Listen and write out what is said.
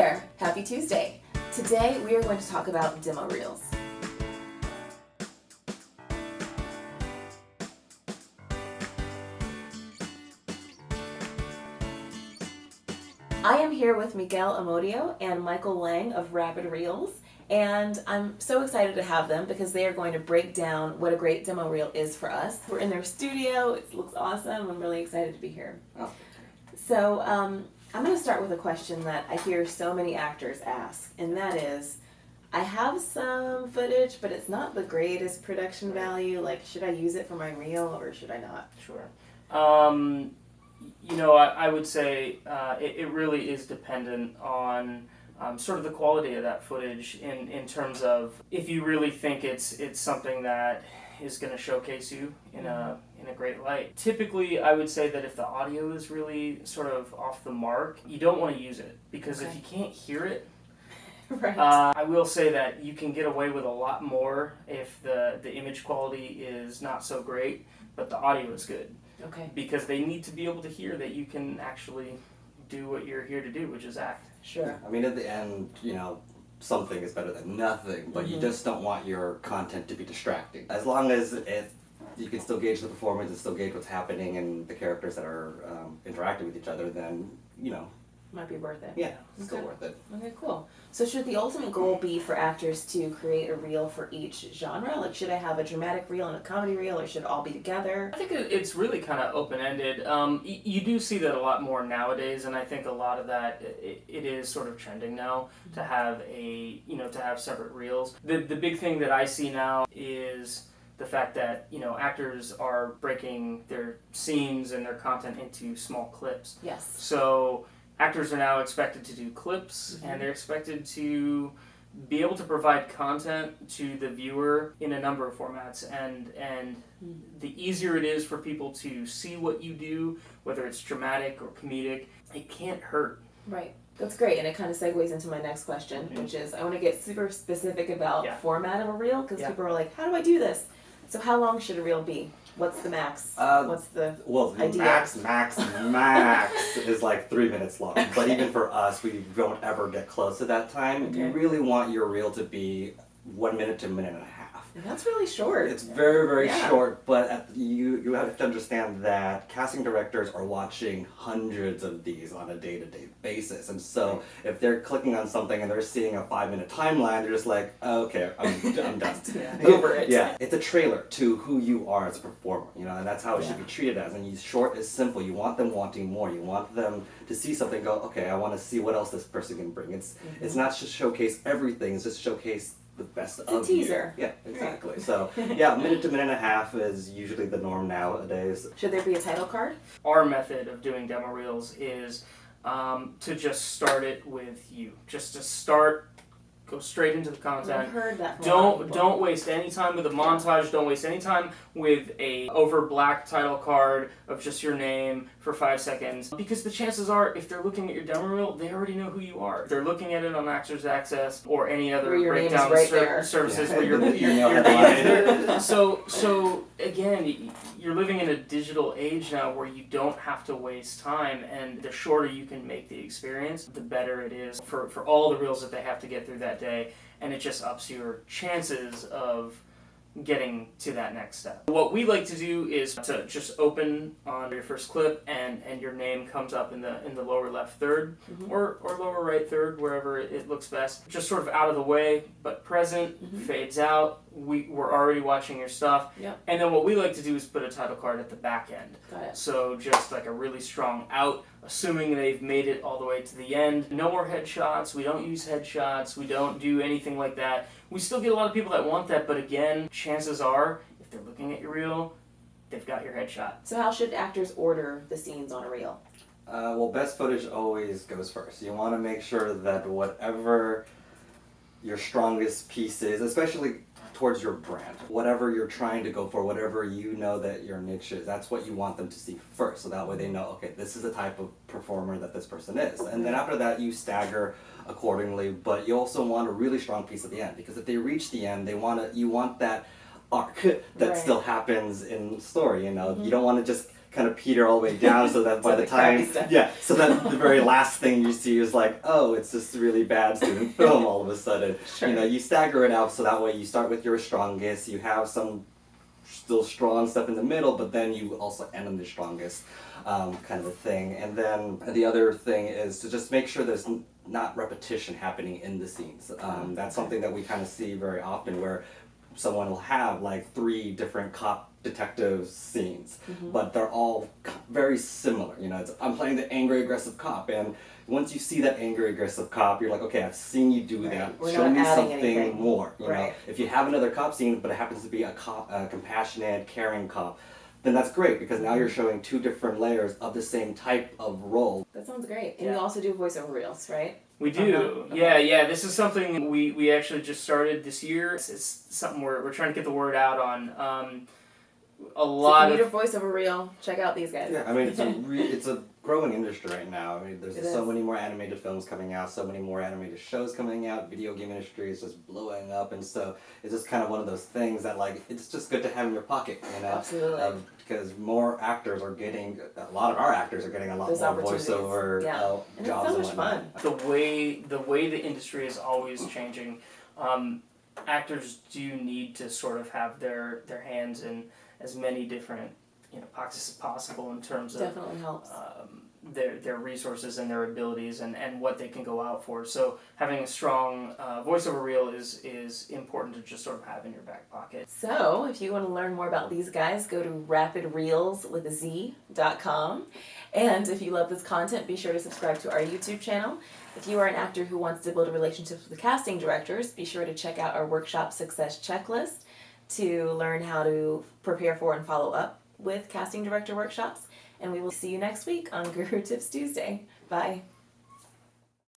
there! Happy Tuesday! Today we are going to talk about demo reels. I am here with Miguel Amodio and Michael Lang of Rapid Reelz, and I'm so excited to have them because they are going to break down what a great demo reel is for us. We're in their studio, it looks awesome, I'm really excited to be here. Oh. So I'm going to start with a question that I hear so many actors ask, and that is, I have some footage, but it's not the greatest production value. Like, should I use it for my reel or should I not? Sure. I would say it really is dependent on sort of the quality of that footage in terms of if you really think it's something that is going to showcase you in a great light. Typically, I would say that if the audio is really sort of off the mark, you don't want to use it because if you can't hear it, Right. I will say that you can get away with a lot more if the image quality is not so great, but the audio is good. Okay. Because they need to be able to hear that you can actually do what you're here to do, which is act. Sure. I mean, at the end, something is better than nothing, but you just don't want your content to be distracting. As long as you can still gauge the performance and still gauge what's happening and the characters that are interacting with each other, then, Might be worth it. yeah, it's still Okay. worth it. Okay, cool. So should the ultimate goal be for actors to create a reel for each genre? Like, should I have a dramatic reel and a comedy reel, or should it all be together? I think it's really kind of open-ended. You do see that a lot more nowadays, and I think a lot of that it is sort of trending now to have to have separate reels. The big thing that I see now is the fact that actors are breaking their scenes and their content into small clips. Yes. So actors are now expected to do clips, and they're expected to be able to provide content to the viewer in a number of formats. And the easier it is for people to see what you do, whether it's dramatic or comedic, it can't hurt. Right. That's great, and it kind of segues into my next question, which is I want to get super specific about format of a reel, because people are like, how do I do this? So how long should a reel be? What's the max? What's the idea? max is like 3 minutes long. But even for us, we don't ever get close to that time. Okay. You really want your reel to be 1 minute to a minute and a half. And that's really short. It's very, very short, but you have to understand that casting directors are watching hundreds of these on a day-to-day basis. And so if they're clicking on something and they're seeing a 5-minute timeline, they're just like, oh, okay, I'm done. Over it. Yeah, it's a trailer to who you are as a performer, and that's how it should be treated as. And short is simple. You want them wanting more. You want them to see something, go, okay, I want to see what else this person can bring. It's not just showcase everything, it's just showcase the best of teaser. you. Yeah, exactly. Right. So, yeah, minute to minute and a half is usually the norm nowadays. Should there be a title card? Our method of doing demo reels is to just start it with you. Just to start, go straight into the content. I've heard that from a lot of people. Don't waste any time with a montage. Don't waste any time with a over black title card of just your name for 5 seconds. Because the chances are, if they're looking at your demo reel, they already know who you are. If they're looking at it on Actors Access or any other breakdown services where your name is. So again, you're living in a digital age now where you don't have to waste time, and the shorter you can make the experience, the better it is for all the reels that they have to get through that day, and it just ups your chances of getting to that next step. What we like to do is to just open on your first clip and your name comes up in the lower left third or lower right third, wherever it looks best. Just sort of out of the way, but present, fades out. We're already watching your stuff. Yep. And then what we like to do is put a title card at the back end. Got it. So just like a really strong out, assuming they've made it all the way to the end. No more headshots. We don't use headshots. We don't do anything like that. We still get a lot of people that want that, but again, chances are, if they're looking at your reel, they've got your headshot. So how should actors order the scenes on a reel? Well, best footage always goes first. You want to make sure that whatever your strongest piece is, especially towards your brand, whatever you're trying to go for, whatever you know that your niche is, that's what you want them to see first. So that way they know, okay, this is the type of performer that this person is. And then after that, you stagger accordingly, but you also want a really strong piece at the end, because if they reach the end, you want that arc that still happens in the story. You don't want to just kind of peter all the way down, so that by the time, so that the very last thing you see is like, oh, it's this really bad student film all of a sudden. Sure. You know, you stagger it out so that way you start with your strongest, you have some still strong stuff in the middle, but then you also end on the strongest kind of a thing. And then the other thing is to just make sure there's not repetition happening in the scenes. That's something that we kind of see very often, where someone will have like 3 different cop detective scenes, but they're all very similar. You know, I'm playing the angry aggressive cop, and once you see that angry aggressive cop, you're like, okay, I've seen you do that. We're Show not me adding something anything. more. You know, Right. if you have another cop scene, but it happens to be a cop, a compassionate, caring cop, then that's great, because now you're showing 2 different layers of the same type of role. That sounds great. And Yeah. you also do voiceover reels, right? We do. Okay. Yeah. This is something we actually just started this year. It's something we're trying to get the word out on. A lot So if you of need a voiceover reel, check out these guys. Yeah, I mean, it's a growing industry right now. I mean, there's It so is. many more animated films coming out, so many more animated shows coming out. Video game industry is just blowing up, and so it's just kind of one of those things that, like, it's just good to have in your pocket, you know. Absolutely. Because more actors are getting, a lot of our actors are getting a lot Those more opportunities. voiceover Yeah. And it's jobs so and much whatnot. fun. the way the industry is always changing. Actors do need to sort of have their hands in as many different pockets as possible in terms of Definitely helps. their resources and their abilities and what they can go out for. So having a strong voiceover reel is important to just sort of have in your back pocket. So, if you want to learn more about these guys, go to rapidreelz.com. And if you love this content, be sure to subscribe to our YouTube channel. If you are an actor who wants to build relationships with the casting directors, be sure to check out our workshop success checklist to learn how to prepare for and follow up with casting director workshops. And we will see you next week on Guru Tips Tuesday. Bye.